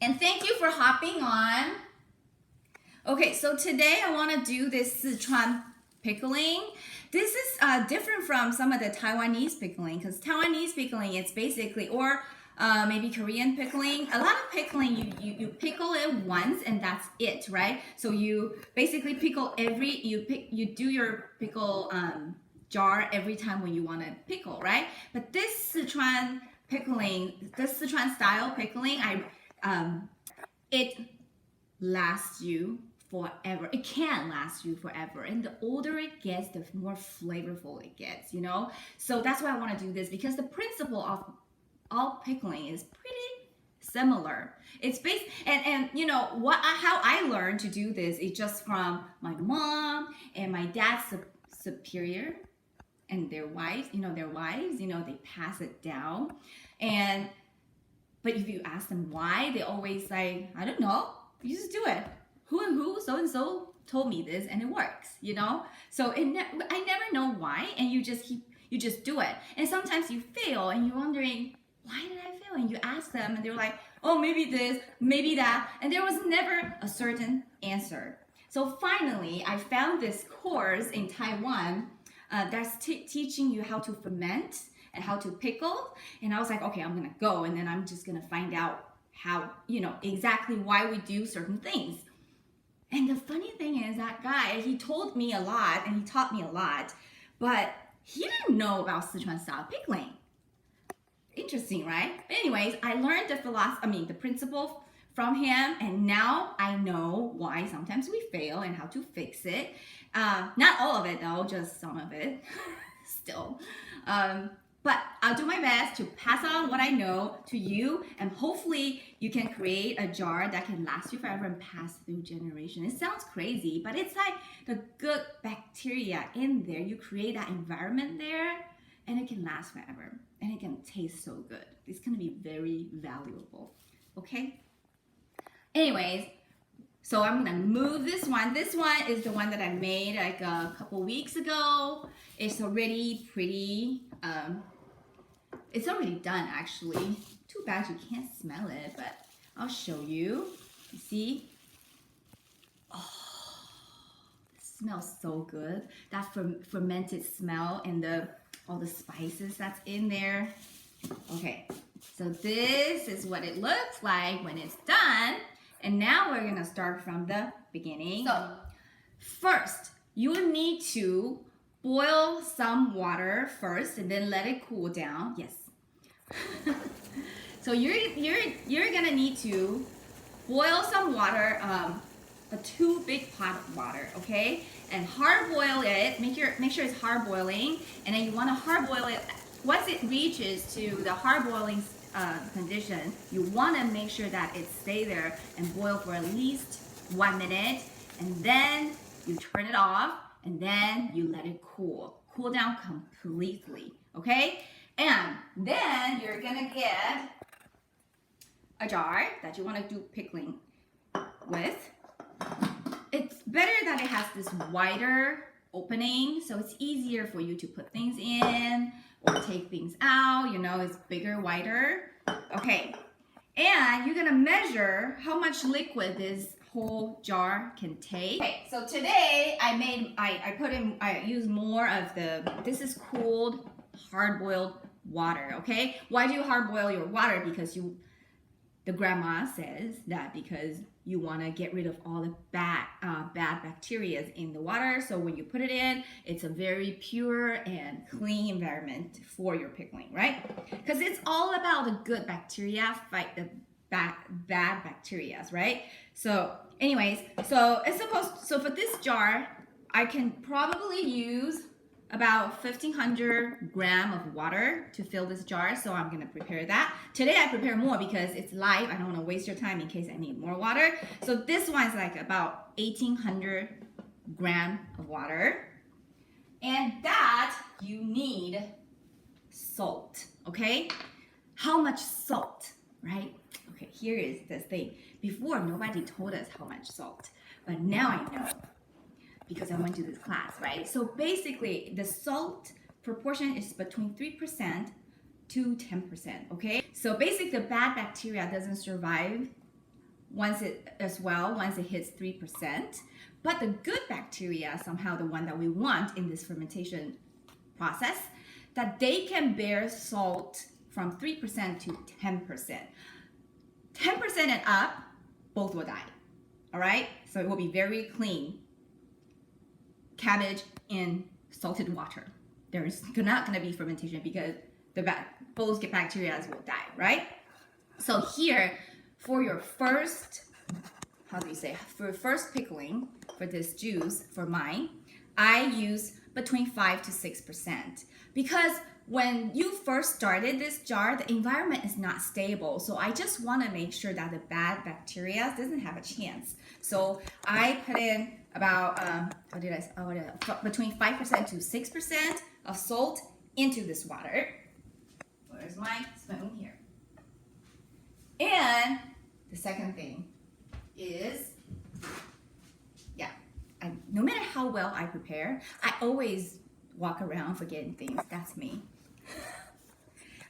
And thank you for hopping on. Okay, so today I want to do this Szechuan pickling. This is different from some of the Taiwanese pickling, because Taiwanese pickling, it's basically, or maybe Korean pickling. A lot of pickling, you pickle it once and that's it, right? So you basically pickle you do your pickle jar every time when you want to pickle, right? But this Szechuan style pickling, it lasts you forever. It can last you forever. And the older it gets, the more flavorful it gets, you know? So that's why I want to do this, because the principle of all pickling is pretty similar. It's based, and you know how I learned to do this is just from my mom and my dad's superior and their wives, they pass it down. But if you ask them why, they always say, I don't know, you just do it. Who and who, so and so told me this and it works, you know? So I never know why, and you just do it. And sometimes you fail and you're wondering, why did I fail? And you ask them and they're like, oh, maybe this, maybe that. And there was never a certain answer. So finally, I found this course in Taiwan that's teaching you how to ferment and how to pickle. And I was like, okay, I'm gonna go, and then I'm just gonna find out how, exactly why we do certain things. And the funny thing is, that guy, he told me a lot and he taught me a lot, but he didn't know about Szechuan style pickling. Interesting, right? But anyways, I learned the principle from him, and now I know why sometimes we fail and how to fix it. Not all of it though, just some of it still. But I'll do my best to pass on what I know to you, and hopefully you can create a jar that can last you forever and pass through generations. It sounds crazy, but it's like the good bacteria in there. You create that environment there, and it can last forever, and it can taste so good. It's gonna be very valuable, okay? Anyways, so I'm gonna move this one. This one is the one that I made like a couple weeks ago. It's already pretty, it's already done actually. Too bad you can't smell it, but I'll show you. You see? Oh, it smells so good. That fermented smell and all the spices that's in there. Okay, so this is what it looks like when it's done. And now we're gonna start from the beginning. So first, you need to boil some water first and then let it cool down. Yes. So you're gonna need to boil some water, a 2 big pot of water, okay? And hard boil it. Make sure it's hard boiling, and then you want to hard boil it. Once it reaches to the hard boiling condition, you want to make sure that it stay there and boil for at least 1 minute, and then you turn it off, and then you let it cool down completely, okay? And then you're gonna get a jar that you want to do pickling with. It's better that it has this wider opening, so it's easier for you to put things in or take things out, it's bigger, wider. Okay, and you're gonna measure how much liquid this whole jar can take. Okay, so today I used more of this is cooled, hard-boiled water, okay? Why do you hard-boil your water? Because the grandma says that because you want to get rid of all the bad bacteria in the water. So when you put it in, it's a very pure and clean environment for your pickling, right? Because it's all about the good bacteria fight the bad bacteria, right? So anyways, so for this jar, I can probably use about 1,500 grams of water to fill this jar, so I'm gonna prepare that. Today I prepare more because it's live. I don't wanna waste your time in case I need more water. So this one's like about 1,800 grams of water. And that you need salt, okay? How much salt, right? Okay, here is the thing. Before, nobody told us how much salt, but now I know, because I went to this class, right? So basically, the salt proportion is between 3% to 10%, okay? So basically, the bad bacteria doesn't survive once it hits 3%. But the good bacteria, somehow the one that we want in this fermentation process, that they can bear salt from 3% to 10%. 10% and up, both will die. All right? So it will be very clean. Cabbage in salted water. There is not going to be fermentation because both bacteria will die, right? So here, for your first, for first pickling for this juice, for mine, I use between 5 to 6%. Because when you first started this jar, the environment is not stable. So I just want to make sure that the bad bacteria doesn't have a chance. So I put in about, between 5% to 6% of salt into this water. Where's my spoon here? And the second thing is, no matter how well I prepare, I always walk around forgetting things. That's me.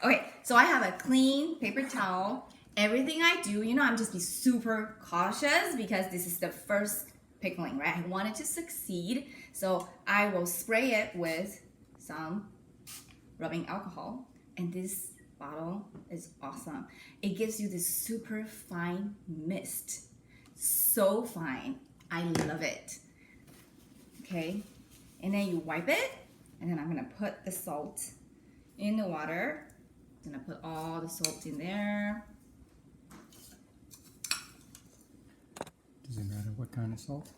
Okay, so I have a clean paper towel. Everything I do, I'm just be super cautious because this is the first pickling, right? I want it to succeed. So I will spray it with some rubbing alcohol. And this bottle is awesome. It gives you this super fine mist. So fine. I love it. Okay, and then you wipe it, and then I'm gonna put the salt in the water. I'm gonna put all the salt in there. Does it matter what kind of salt?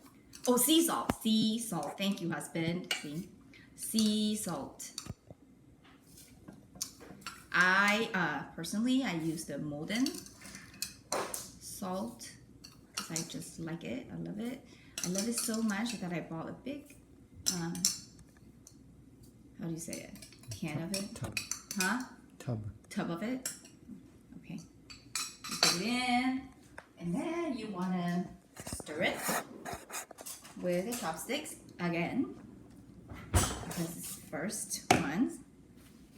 Oh, sea salt. Sea salt. Thank you, husband. Sea salt. I personally use the molten salt because I just like it. I love it. I love it so much that I bought a big, how do you say it? Can of it? Tub. Huh? Tub of it? Okay. You put it in, and then you want to stir it with the chopsticks again, because it's the first one.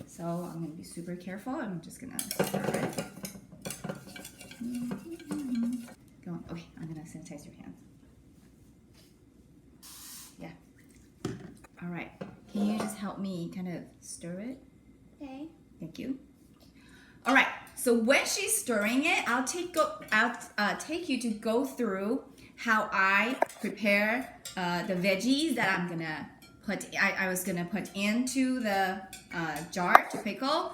So I'm going to be super careful. I'm just going to stir it. Go on. Okay, I'm going to sanitize your hands. Yeah. All right. Can you just help me kind of stir it? Okay. Thank you. All right. So when she's stirring it, I'll take you to go through how I prepare the veggies that I'm gonna put. I was gonna put into the jar to pickle.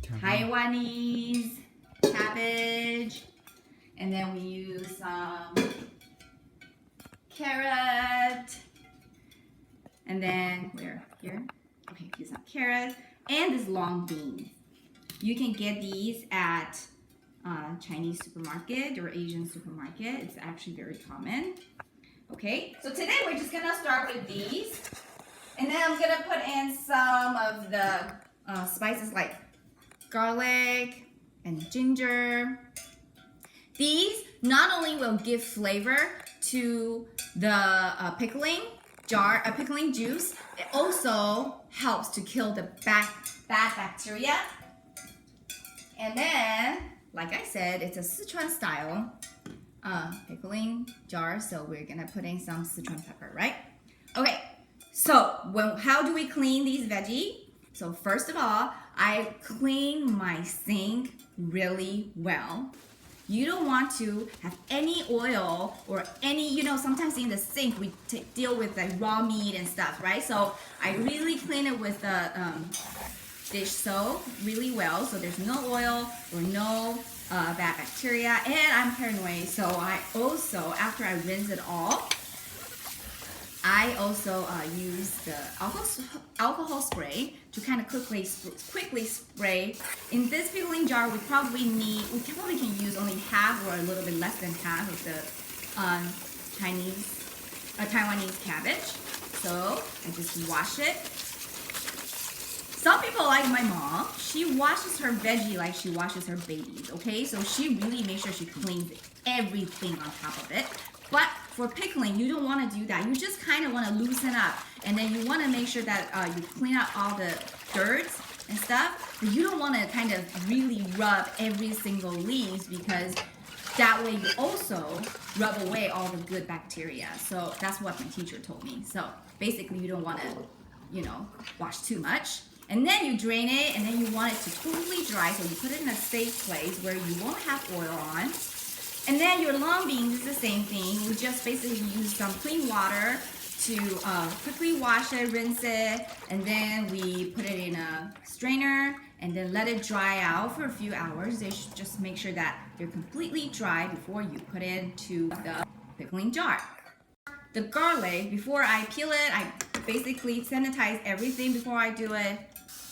Taiwanese cabbage, and then we use some carrot. And then here? Okay, use some carrots and this long bean. You can get these at Chinese supermarket or Asian supermarket. It's actually very common. Okay, so today we're just gonna start with these, and then I'm gonna put in some of the spices like garlic and ginger. These not only will give flavor to the pickling jar, pickling juice, it also helps to kill the bad bacteria. And then, like I said, it's a Szechuan style pickling jar, so we're gonna put in some Szechuan pepper, right? Okay, so how do we clean these veggies? So first of all, I clean my sink really well. You don't want to have any oil or any, sometimes in the sink we deal with like raw meat and stuff, right? So I really clean it with the dish soap really well, so there's no oil or no bad bacteria. And I'm paranoid, so I also, after I rinse it all, I also use the alcohol spray to kind of quickly spray. In this pickling jar, we probably can use only half or a little bit less than half of the Taiwanese cabbage. So I just wash it. Some people, like my mom, she washes her veggie like she washes her babies, okay? So she really makes sure she cleans everything on top of it. But for pickling, you don't want to do that. You just kind of want to loosen up. And then you want to make sure that you clean out all the dirt and stuff. But you don't want to kind of really rub every single leaf because That way you also rub away all the good bacteria. So that's what my teacher told me. So basically you don't want to, wash too much. And then you drain it, and then you want it to totally dry, so you put it in a safe place where you won't have oil on. And then your long beans is the same thing. We just basically use some clean water to quickly wash it, rinse it, and then we put it in a strainer and then let it dry out for a few hours. They should just make sure that they're completely dry before you put it into the pickling jar. The garlic, before I peel it, I basically sanitize everything before I do it.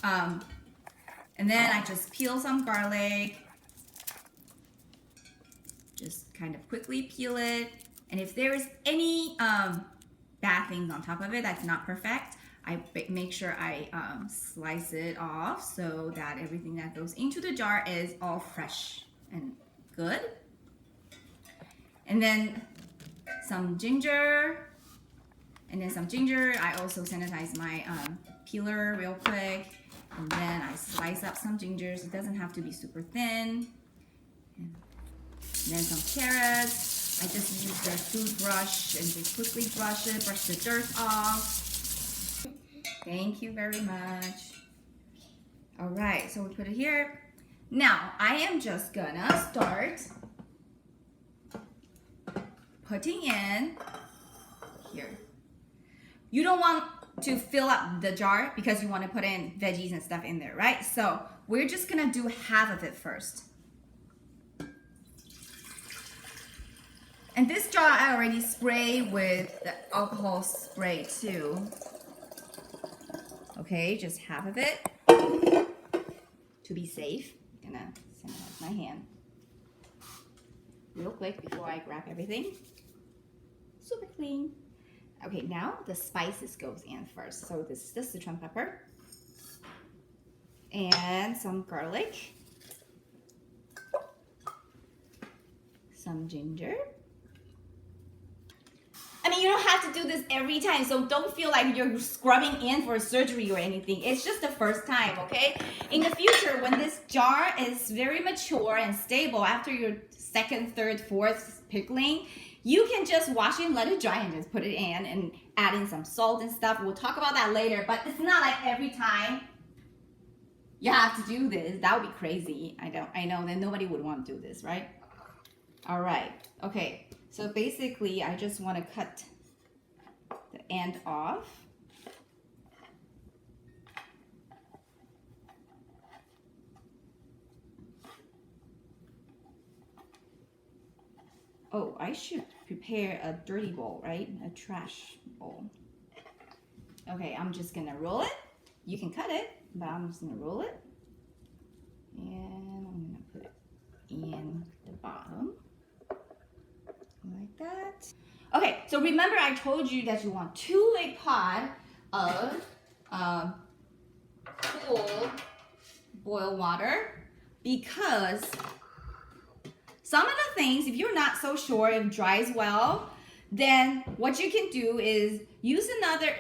And then I just peel some garlic. Just kind of quickly peel it. And if there is any bad things on top of it that's not perfect, I make sure I slice it off so that everything that goes into the jar is all fresh and good. And then some ginger. I also sanitize my peeler real quick. And then I slice up some gingers. It doesn't have to be super thin. And then some carrots. I just use the food brush and just quickly brush the dirt off. Thank you very much. All right, so we put it here. Now, I am just gonna start putting in here. You don't want to fill up the jar because you want to put in veggies and stuff in there, right? So we're just gonna do half of it first. And this jar I already sprayed with the alcohol spray too. Okay, just half of it to be safe. I'm gonna sanitize my hand real quick before I grab everything. Super clean. Okay, now the spices goes in first. So this is the Szechuan pepper and some garlic, some ginger. I mean, you don't have to do this every time, so don't feel like you're scrubbing in for surgery or anything. It's just the first time, okay? In the future, when this jar is very mature and stable after your second, third, fourth pickling, you can just wash it and let it dry and just put it in and add in some salt and stuff. We'll talk about that later, but it's not like every time you have to do this. That would be crazy. I know that nobody would want to do this, right? All right, okay. So basically, I just want to cut the end off. Oh, I should prepare a dirty bowl, right? A trash bowl. Okay, I'm just gonna roll it. You can cut it, but I'm just gonna roll it. And I'm gonna put it in the bottom. Like that. Okay, so remember I told you that you want 2 big pot of cool boiled water, because some of the things, if you're not so sure if it dries well, then what you can do is use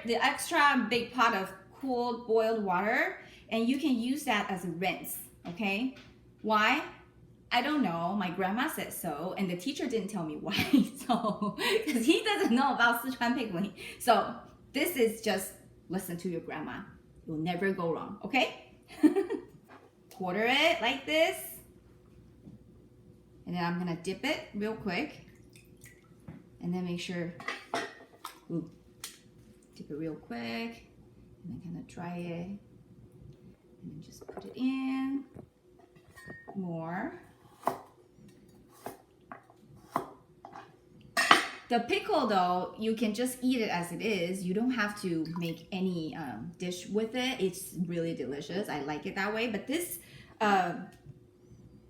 the extra big pot of cool boiled water, and you can use that as a rinse, okay? Why? I don't know. My grandma said so, and the teacher didn't tell me why. So, because he doesn't know about Szechuan pickling. So, this is just listen to your grandma. You'll never go wrong, okay? Quarter it like this. And then I'm gonna dip it real quick. And then make sure, dip it real quick. And then kind of dry it. And then just put it in more. The pickle though, you can just eat it as it is. You don't have to make any dish with it. It's really delicious. I like it that way. But this,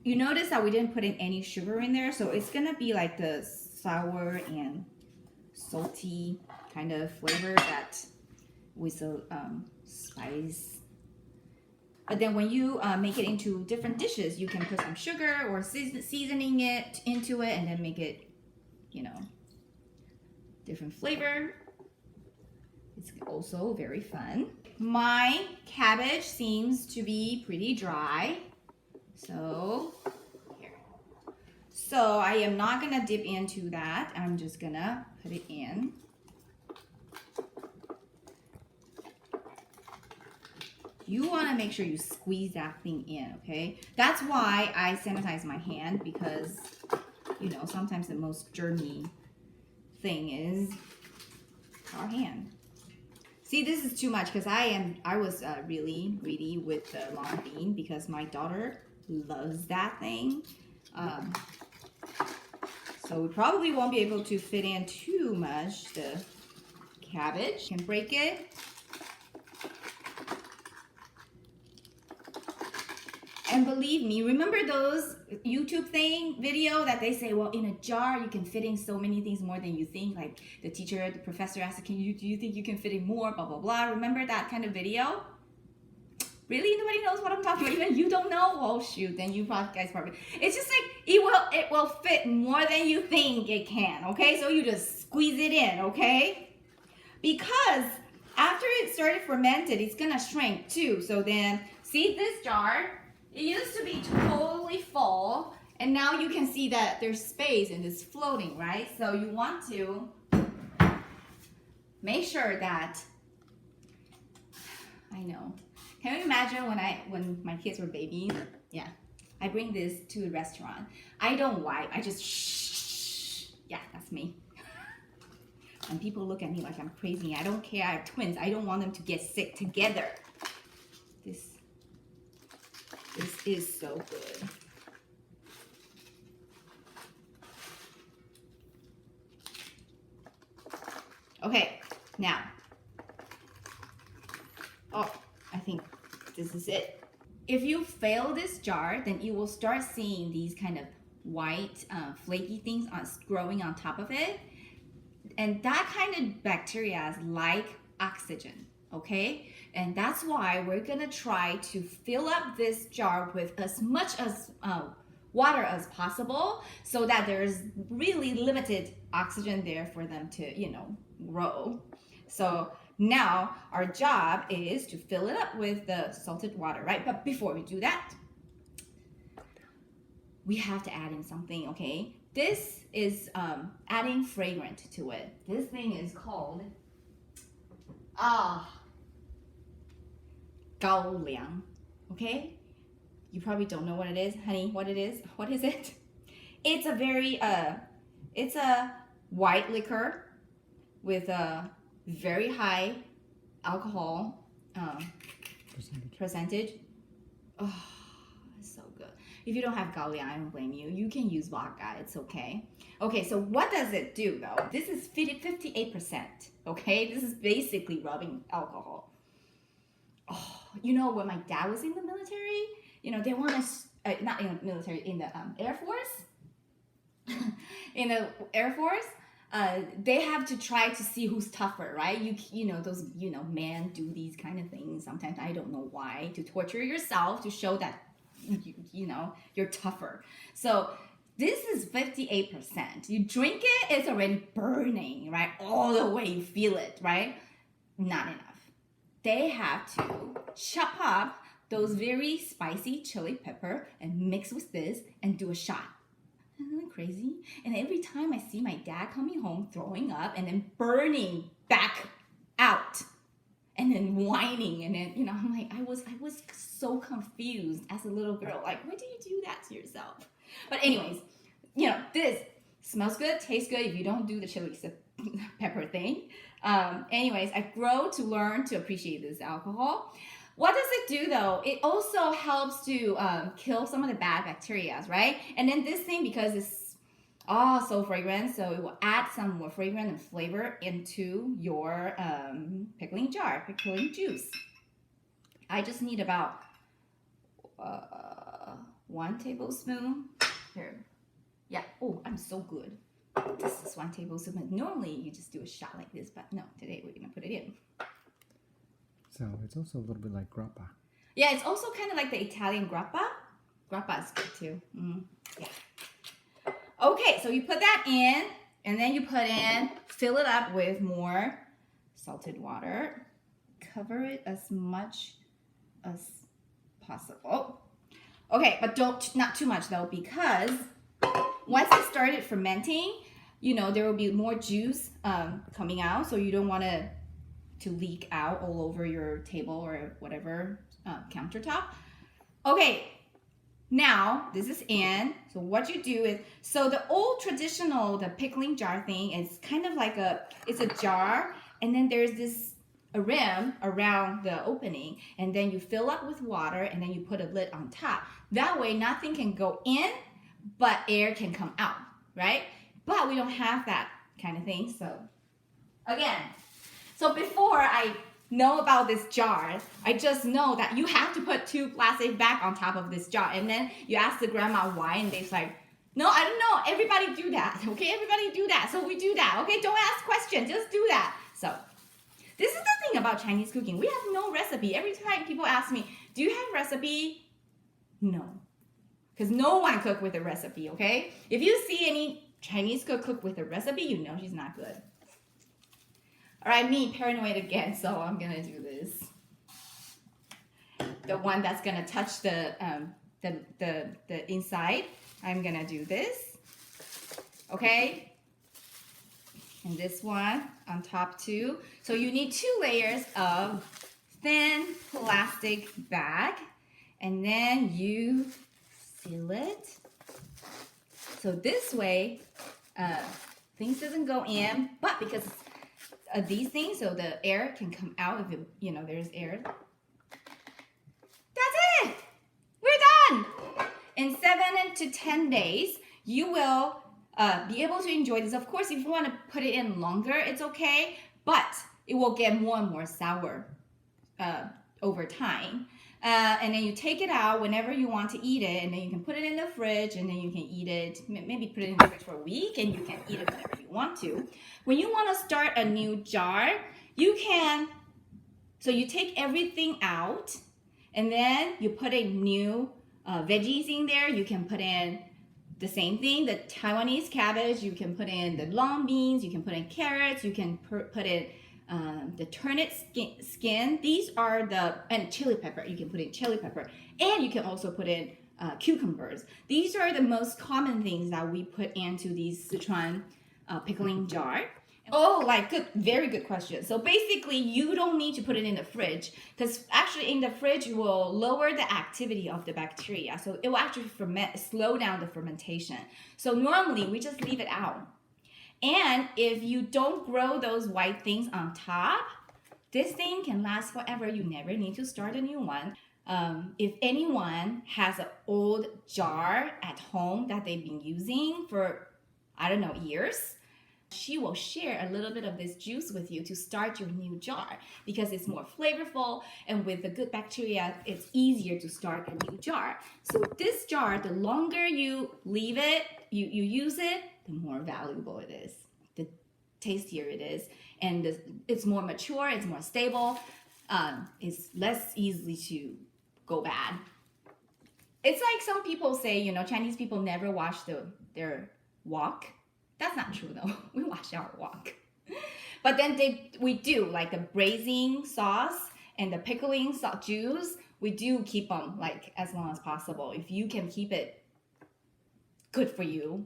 you notice that we didn't put in any sugar in there. So it's gonna be like the sour and salty kind of flavor that with the spice. But then when you make it into different dishes, you can put some sugar or seasoning it into it and then make it, different flavor. It's also very fun. My cabbage seems to be pretty dry. So, here. So I am not gonna dip into that. I'm just gonna put it in. You wanna make sure you squeeze that thing in, okay? That's why I sanitize my hand, because, you know, sometimes the most germy thing is our hand. See, this is too much because I was really greedy with the long bean because my daughter loves that thing. So we probably won't be able to fit in too much the cabbage. Can break it. And believe me, remember those YouTube video that they say, well, in a jar you can fit in so many things more than you think. Like the teacher, the professor asked, do you think you can fit in more? Blah, blah, blah. Remember that kind of video? Really? Nobody knows what I'm talking about? Even you don't know? Oh shoot, then you guys probably. It's just like, it will fit more than you think it can, okay? So you just squeeze it in, okay? Because after it started fermented, it's gonna shrink too. So then, see this jar? It used to be totally full, and now you can see that there's space and it's floating, right? So you want to make sure that, I know. Can you imagine when my kids were babies? Yeah, I bring this to a restaurant. I don't wipe, I just shh. Yeah, that's me. And people look at me like I'm crazy. I don't care, I have twins. I don't want them to get sick together. This is so good. Okay, now. Oh, I think this is it. If you fail this jar, then you will start seeing these kind of white, flaky things growing on top of it. And that kind of bacteria like oxygen, okay? And that's why we're gonna try to fill up this jar with as much as water as possible, so that there's really limited oxygen there for them to, you know, grow. So now our job is to fill it up with the salted water, right? But before we do that, we have to add in something, okay? This is adding fragrant to it. This thing is called 高粱, okay? You probably don't know what it is, honey. What it is? What is it? It's a very it's a white liquor with a very high alcohol percentage. Oh, it's so good. If you don't have 高粱, I don't blame you. You can use vodka. It's okay. Okay, so what does it do though? This is 58%. Okay, this is basically rubbing alcohol. Oh, you know, when my dad was in the military, you know, they want us, not in the military, in the Air Force. In the Air Force, they have to try to see who's tougher, right? You know, those, you know, men do these kind of things. Sometimes I don't know why, to torture yourself, to show that, you know, you're tougher. So this is 58%. You drink it, it's already burning, right? All the way you feel it, right? Not enough. They have to chop up those very spicy chili pepper and mix with this and do a shot. Isn't that crazy? And every time I see my dad coming home throwing up and then burning back out and then whining, and then, you know, I'm like, I was so confused as a little girl. Like, why do you do that to yourself? But anyways, you know, this smells good, tastes good if you don't do the chili pepper thing. Anyways, I grow to learn to appreciate this alcohol. What does it do though? It also helps to kill some of the bad bacteria, right? And then this thing, because it's so fragrant, so it will add some more fragrance and flavor into your pickling jar, pickling juice. I just need about 1 tablespoon. Here. Yeah, oh, I'm so good. This is 1 tablespoon. Normally you just do a shot like this, but no, today we're gonna put it in. So it's also a little bit like grappa. Yeah, it's also kind of like the Italian grappa. Grappa is good too. Yeah. Okay, so you put that in, and then you fill it up with more salted water. Cover it as much as possible. Okay, but not too much though, because once it started fermenting, you know, there will be more juice coming out. So you don't want to leak out all over your table or whatever countertop. Okay, now this is in. So what you do is, so the old traditional, the pickling jar thing is kind of like it's a jar, and then there's this a rim around the opening, and then you fill up with water, and then you put a lid on top. That way nothing can go in, but air can come out, right? But we don't have that kind of thing. So again, so before I know about this jar, I just know that you have to put 2 plastic bags on top of this jar. And then you ask the grandma why, and they're like, no, I don't know. Everybody do that. Okay, everybody do that. So we do that. Okay, don't ask questions. Just do that. So this is the thing about Chinese cooking. We have no recipe. Every time people ask me, do you have recipe? No. Because no one cook with a recipe, okay? If you see any Chinese cook with a recipe, you know she's not good. All right, me paranoid again, so I'm gonna do this. The one that's gonna touch the inside, I'm gonna do this. Okay, and this one on top too. So you need 2 layers of thin plastic bag, and then you seal it. So this way, things doesn't go in, but because these things, so the air can come out if you know there's air. That's it. We're done. In 7 to 10 days, you will be able to enjoy this. Of course, if you want to put it in longer, it's okay, but it will get more and more sour over time. And then you take it out whenever you want to eat it, and then you can put it in the fridge, and then you can eat it, maybe put it in the fridge for a week, and you can eat it whenever you want to. When you want to start a new jar, you can, so you take everything out, and then you put a new veggies in there. You can put in the same thing, the Taiwanese cabbage, you can put in the long beans, you can put in carrots, you can put in the turnip skin. These are and chili pepper. You can put in chili pepper, and you can also put in cucumbers. These are the most common things that we put into these Szechuan pickling jar. Oh, like good, very good question. So basically, you don't need to put it in the fridge, because actually in the fridge you will lower the activity of the bacteria. So it will actually slow down the fermentation. So normally we just leave it out. And if you don't grow those white things on top, this thing can last forever. You never need to start a new one. If anyone has an old jar at home that they've been using for, I don't know, years, she will share a little bit of this juice with you to start your new jar, because it's more flavorful, and with the good bacteria, it's easier to start a new jar. So this jar, the longer you leave it, you use it, the more valuable it is, the tastier it is, and it's more mature, it's more stable, it's less easily to go bad. It's like some people say, you know, Chinese people never wash their wok. That's not true though. We wash our wok. But then we do, like the braising sauce and the pickling juice, we do keep them like as long as possible. If you can keep it, good for you.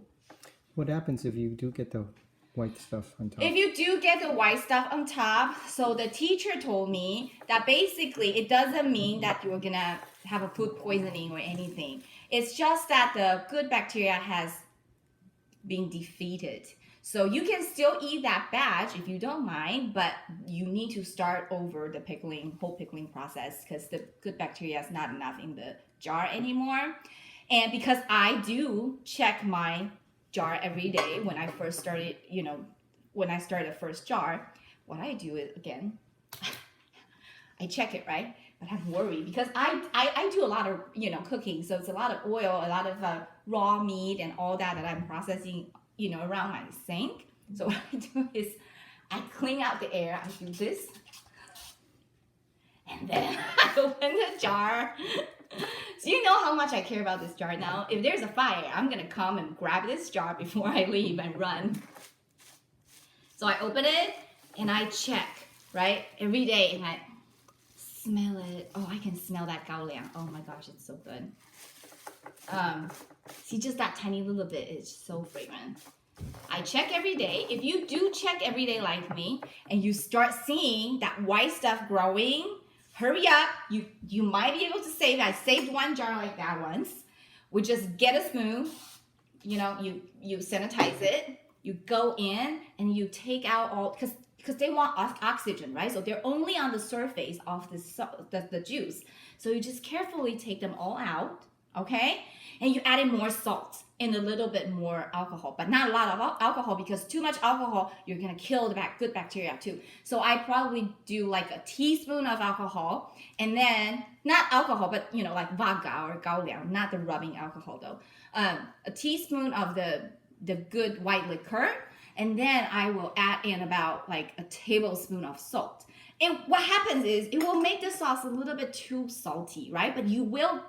What happens if you do get the white stuff on top? If you do get the white stuff on top, so the teacher told me that basically it doesn't mean that you're gonna have a food poisoning or anything. It's just that the good bacteria has been defeated. So you can still eat that batch if you don't mind, but you need to start over the whole pickling process, because the good bacteria is not enough in the jar anymore. And because I do check my jar every day when I first started, when I started the first jar, what I do is, again, I check it, right? But I'm worried because I do a lot of, cooking. So it's a lot of oil, a lot of raw meat and all that I'm processing, around my sink. So what I do is I clean out the air. I do this. And then I open the jar. So you know how much I care about this jar now. If there's a fire, I'm going to come and grab this jar before I leave and run. So I open it and I check, right? Every day, and I smell it. Oh, I can smell that gao liang. Oh my gosh, it's so good. See, just that tiny little bit is so fragrant. I check every day. If you do check every day like me, and you start seeing that white stuff growing, hurry up. You might be able to save. I saved one jar like that once. We just get a spoon, you know, you sanitize it, you go in and you take out all, because they want oxygen, right? So they're only on the surface of the juice. So you just carefully take them all out, okay? And you add in more salt and a little bit more alcohol, but not a lot of alcohol, because too much alcohol, you're gonna kill the good bacteria too. So I probably do like a teaspoon of alcohol, and then not alcohol, but you know, like vodka or gaoliang, not the rubbing alcohol though. A teaspoon of the good white liquor, and then I will add in about like a tablespoon of salt. And what happens is it will make the sauce a little bit too salty, right? But you will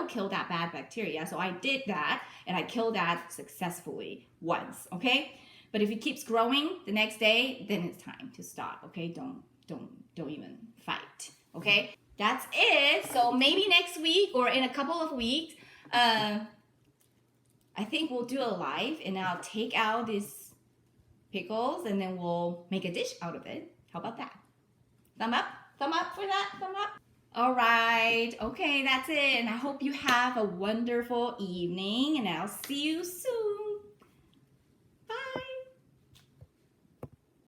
kill that bad bacteria. So I did that, and I killed that successfully once, okay? But if it keeps growing the next day, then it's time to stop, okay? Don't even fight, okay? That's it. So maybe next week or in a couple of weeks, I think we'll do a live, and I'll take out these pickles, and then we'll make a dish out of it. How about that? Thumb up for that, thumb up. All right, okay, that's it. And I hope you have a wonderful evening, and I'll see you soon. Bye.